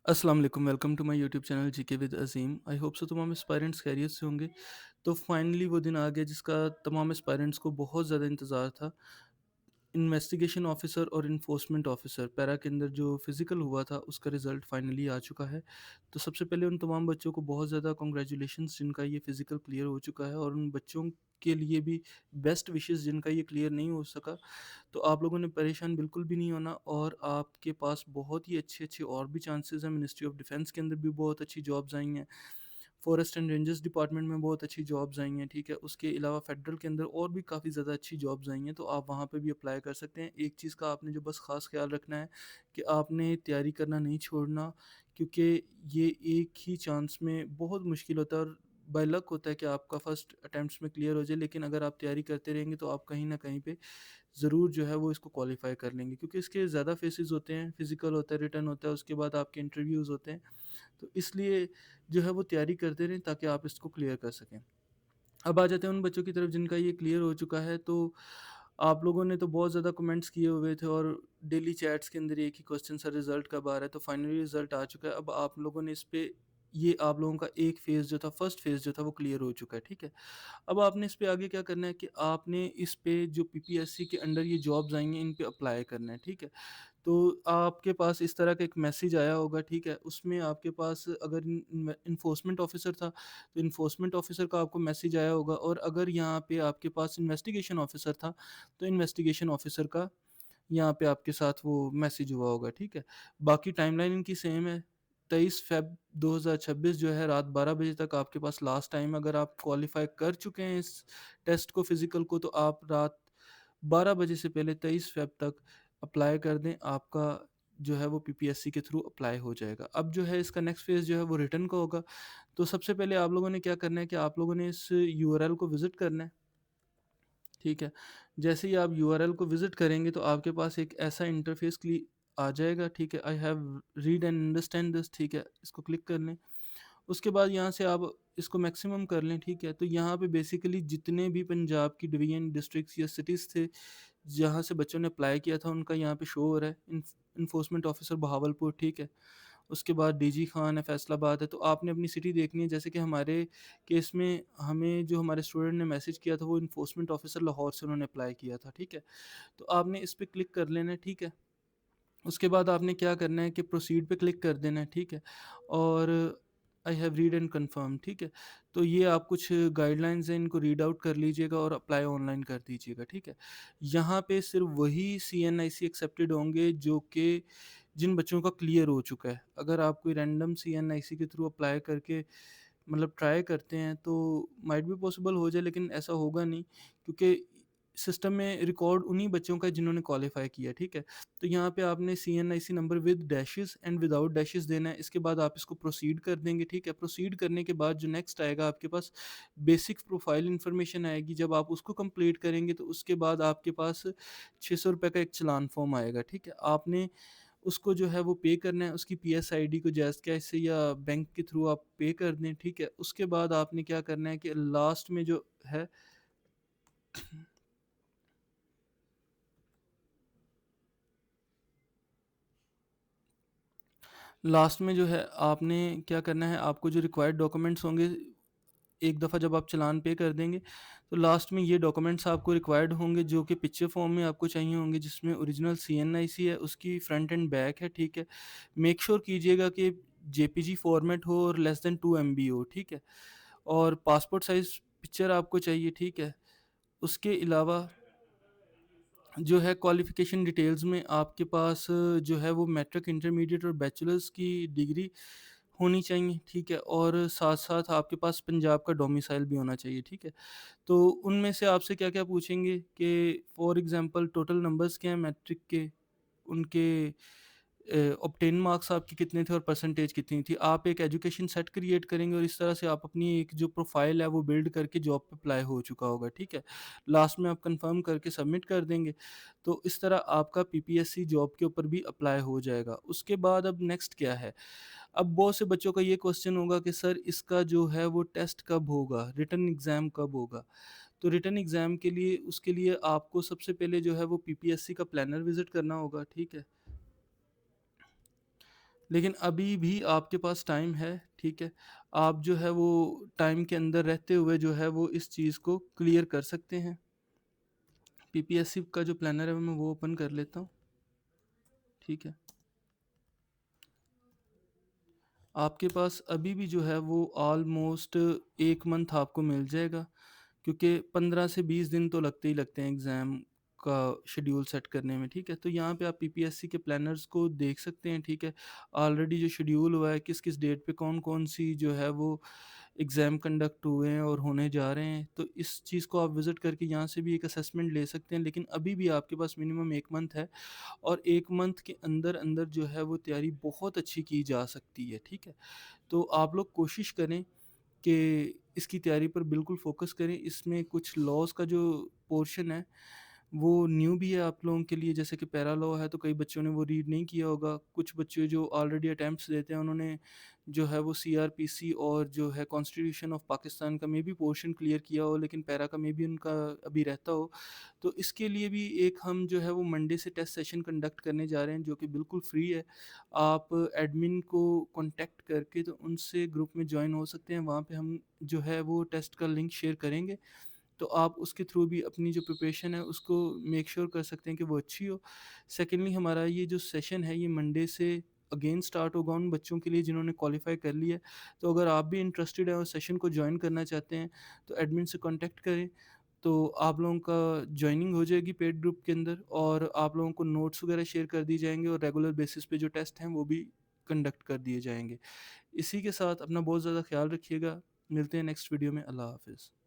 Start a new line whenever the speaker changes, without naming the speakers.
अस्सलाम वालेकुम, welcome to my YouTube channel GK with Azeem. I hope so तमाम aspirants खैरियत से होंगे। तो फाइनली वो दिन आ गया जिसका तमाम एस्पायरेंट्स को बहुत ज़्यादा इंतज़ार था। इन्वेस्टिगेशन ऑफिसर और इन्फोर्समेंट ऑफिसर पैरा के अंदर जो फिज़िकल हुआ था उसका रिज़ल्ट फाइनली आ चुका है। तो सबसे पहले उन तमाम बच्चों को बहुत ज़्यादा कांग्रेचुलेशंस जिनका ये फिज़िकल क्लियर हो चुका है, और उन बच्चों के लिए भी बेस्ट विशेस जिनका ये क्लियर नहीं हो सका। तो आप लोगों ने परेशान बिल्कुल भी नहीं होना, और आपके पास बहुत ही अच्छे-अच्छे और भी चांसेस हैं। मिनिस्ट्री ऑफ डिफेंस के अंदर भी बहुत अच्छी जॉब्स आई हैं। फॉरेस्ट एंड रेंजर्स डिपार्टमेंट में बहुत अच्छी जॉब्स आई हैं, ठीक है? उसके अलावा फेडरल के अंदर और भी काफ़ी ज़्यादा अच्छी जॉब्स आई हैं, तो आप वहाँ पे भी अप्लाई कर सकते हैं। एक चीज़ का आपने जो बस ख़ास ख़्याल रखना है कि आपने तैयारी करना नहीं छोड़ना, क्योंकि ये एक ही चांस में बहुत मुश्किल होता है, और बाय लक होता है कि आपका फर्स्ट अटेम्प्ट्स में क्लियर हो जाए। लेकिन अगर आप तैयारी करते रहेंगे तो आप कहीं न कहीं पे ज़रूर जो है वो इसको क्वालीफ़ाई कर लेंगे, क्योंकि इसके ज़्यादा फेसेस होते हैं, फिज़िकल होता है, रिटन होता है, उसके बाद आपके इंटरव्यूज़ होते हैं। तो इसलिए जो है वो तैयारी करते रहें ताकि आप इसको क्लियर कर सकें। अब आ जाते हैं उन बच्चों की तरफ जिनका ये क्लियर हो चुका है। तो आप लोगों ने तो बहुत ज़्यादा कमेंट्स किए हुए थे, और डेली चैट्स के अंदर एक ही क्वेश्चन, सर रिज़ल्ट कब आ रहा है? तो फाइनली रिज़ल्ट आ चुका है। अब आप लोगों ने इस पे ये आप लोगों का एक फ़ेज़ जो था, फर्स्ट फ़ेज़ जो था वो क्लियर हो चुका है, ठीक है? अब आपने इस पे आगे क्या करना है कि आपने इस पे जो पीपीएससी के अंडर ये जॉब्स आई हैं इन पे अप्लाई करना है, ठीक है? तो आपके पास इस तरह का एक मैसेज आया होगा, ठीक है? उसमें आपके पास अगर इन्फोर्समेंट ऑफिसर था, तो इन्फोर्समेंट ऑफिसर का आपको मैसेज आया होगा, और अगर यहाँ पे आपके पास इन्वेस्टिगेशन ऑफिसर था, तो इन्वेस्टिगेशन ऑफिसर का यहाँ पे आपके साथ वो मैसेज हुआ होगा, ठीक है? बाकी टाइमलाइन इनकी सेम है। 23 फ़ेब 2026 जो है रात 12 बजे तक आपके पास लास्ट टाइम। अगर आप क्वालीफ़ाई कर चुके हैं इस टेस्ट को, फिज़िकल को, तो आप रात 12 बजे से पहले 23 फ़ेब तक अप्लाई कर दें। आपका जो है वो पीपीएससी के थ्रू अप्लाई हो जाएगा। अब जो है इसका नेक्स्ट फ़ेज़ जो है वो रिटन का होगा। तो सबसे पहले आप लोगों ने क्या करना है कि आप लोगों ने इस यूआरएल को विज़िट करना है। ठीक है। जैसे ही आप यूआरएल को विज़िट करेंगे तो आपके पास एक ऐसा इंटरफ़ेस आ जाएगा, ठीक है। I have read and understand this, ठीक है। इसको क्लिक कर लें। उसके बाद यहाँ से आप इसको मैक्सिमम कर लें, ठीक है। तो यहाँ पे बेसिकली जितने भी पंजाब की डिवीज़न, डिस्ट्रिक्ट्स या सिटीज़ थे, जहाँ से बच्चों ने अप्लाई किया था, उनका यहाँ पे शो हो रहा है। इन्फोर्समेंट ऑफिसर बहावलपुर, ठीक है। उसके बाद डीजी खान है, फैसलाबाद है। तो आपने अपनी सिटी देखनी है। जैसे कि हमारे केस में हमें जो हमारे स्टूडेंट ने मैसेज किया था वो इन्फोर्समेंट ऑफिसर लाहौर से उन्होंने अप्लाई किया था, ठीक है। तो आपने इस पे क्लिक कर लेना है, ठीक है। उसके बाद आपने क्या करना है कि प्रोसीड पे क्लिक कर देना है, ठीक है। और I have read and confirm, ठीक है। तो ये आप कुछ गाइडलाइंस हैं, इनको रीड आउट कर लीजिएगा और अप्लाई ऑनलाइन कर दीजिएगा, ठीक है। यहाँ पे सिर्फ वही सीएनआईसी एक्सेप्टेड होंगे जो कि जिन बच्चों का क्लियर हो चुका है। अगर आप कोई रैंडम सीएनआईसी के थ्रू अप्लाई करके मतलब ट्राई करते हैं तो माइट बी पॉसिबल हो जाए, लेकिन ऐसा होगा नहीं, क्योंकि सिस्टम में रिकॉर्ड उन्हीं बच्चों का है जिन्होंने क्वालिफाई किया, ठीक है। तो यहाँ पे आपने CNIC number with dashes and without dashes देना है। इसके बाद आप इसको प्रोसीड कर देंगे, ठीक है। प्रोसीड करने के बाद जो नेक्स्ट आएगा आपके पास बेसिक प्रोफाइल इन्फॉर्मेशन आएगी। जब आप उसको कंप्लीट करेंगे तो उसके बाद आपके पास 600 रुपये का एक चालान फॉर्म आएगा, ठीक है। आपने उसको जो है वो पे करना है। उसकी पीएसआईडी को जैज़ कैश से या बैंक के थ्रू आप पे कर दें, ठीक है। उसके बाद आपने क्या करना है कि लास्ट में जो है लास्ट में जो है आपने क्या करना है, आपको जो रिक्वायर्ड डॉक्यूमेंट्स होंगे, एक दफ़ा जब आप चालान पे कर देंगे तो लास्ट में ये डॉक्यूमेंट्स आपको रिक्वायर्ड होंगे, जो कि पिक्चर फॉर्म में आपको चाहिए होंगे, जिसमें ओरिजिनल सीएनआईसी है, उसकी फ्रंट एंड बैक है, ठीक है। मेक श्योर कीजिएगा कि जेपीजी फॉर्मेट हो और लेस देन 2 एमबी हो, ठीक है। और पासपोर्ट साइज़ पिक्चर आपको चाहिए, ठीक है। उसके अलावा जो है क्वालिफ़िकेशन डिटेल्स में आपके पास जो है वो मैट्रिक, इंटरमीडिएट और बैचलर्स की डिग्री होनी चाहिए, ठीक है। और साथ-साथ आपके पास पंजाब का डोमिसाइल भी होना चाहिए, ठीक है। तो उनमें से आपसे क्या-क्या पूछेंगे कि फॉर एग्ज़ाम्पल टोटल नंबर्स क्या हैं मैट्रिक के, उनके ऑब्टेन मार्क्स आपके कितने थे और परसेंटेज कितनी थी। आप एक एजुकेशन सेट क्रिएट करेंगे और इस तरह से आप अपनी एक जो प्रोफ़ाइल है वो बिल्ड करके जॉब पे अप्लाई हो चुका होगा, ठीक है। लास्ट में आप कन्फर्म करके सबमिट कर देंगे, तो इस तरह आपका पीपीएससी जॉब के ऊपर भी अप्लाई हो जाएगा। उसके बाद अब नेक्स्ट क्या है? अब बहुत से बच्चों का ये क्वेश्चन होगा कि सर इसका जो है वो टेस्ट कब होगा? रिटन एग्ज़ाम कब होगा? तो रिटन एग्ज़ाम के लिए उसके लिए आपको सबसे पहले जो है वो पीपीएससी का प्लानर विज़िट करना होगा, ठीक है। लेकिन अभी भी आपके पास टाइम है, ठीक है? आप जो है वो टाइम के अंदर रहते हुए जो है वो इस चीज़ को क्लियर कर सकते हैं। पीपीएससी का जो प्लानर है मैं वो ओपन कर लेता हूँ, ठीक है? आपके पास अभी भी जो है वो ऑलमोस्ट 1 मंथ आपको मिल जाएगा, क्योंकि 15 से 20 दिन तो लगते ही लगते हैं एग्ज़ाम का शेड्यूल सेट करने में, ठीक है? तो यहाँ पे आप पीपीएससी के प्लानर्स को देख सकते हैं, ठीक है? ऑलरेडी जो शेड्यूल हुआ है, किस-किस डेट पे कौन-कौन सी जो है वो एग्ज़ाम कंडक्ट हुए हैं और होने जा रहे हैं। तो इस चीज़ को आप विज़िट करके यहाँ से भी एक असेसमेंट ले सकते हैं, लेकिन अभी भी आपके पास मिनिमम 1 मंथ है और 1 मंथ के अंदर-अंदर जो है वो तैयारी बहुत अच्छी की जा सकती है, ठीक है? तो आप लोग कोशिश करें कि इसकी तैयारी पर बिल्कुल फ़ोकस करें। इसमें कुछ लॉज़ का जो पोर्शन है, वो न्यू भी है आप लोगों के लिए, जैसे कि पैरा लॉ है, तो कई बच्चों ने वो रीड नहीं किया होगा। कुछ बच्चे जो ऑलरेडी अटेम्प्ट्स देते हैं, उन्होंने जो है वो सीआरपीसी और जो है कॉन्स्टिट्यूशन ऑफ पाकिस्तान का मेबी पोर्शन क्लियर किया हो, लेकिन पैरा का मेबी उनका अभी रहता हो। तो इसके लिए भी एक हम जो है वो मंडे से टेस्ट सेशन कंडक्ट करने जा रहे हैं, जो कि बिल्कुल फ्री है। आप एडमिन को कॉन्टैक्ट करके तो उनसे ग्रुप में जॉइन हो सकते हैं। वहाँ पे हम जो है वो टेस्ट का लिंक शेयर करेंगे। तो आप उसके थ्रू भी अपनी जो प्रिपरेशन है उसको मेक श्योर कर सकते हैं कि वो अच्छी हो। सेकेंडली हमारा ये जो सेशन है ये मंडे से अगेन स्टार्ट होगा उन बच्चों के लिए जिन्होंने क्वालिफ़ाई कर लिया है। तो अगर आप भी इंटरेस्टेड हैं और सेशन को जॉइन करना चाहते हैं, तो एडमिन से कॉन्टैक्ट करें। तो आप लोगों का जॉइनिंग हो जाएगी पेड ग्रुप के अंदर और आप लोगों को नोट्स वगैरह शेयर कर दिए जाएँगे और रेगुलर बेसिस पे जो टेस्ट हैं वो भी कंडक्ट कर दिए जाएँगे। इसी के साथ अपना बहुत ज़्यादा ख़्याल रखिएगा। मिलते हैं नेक्स्ट वीडियो में। अल्लाह हाफ़िज़।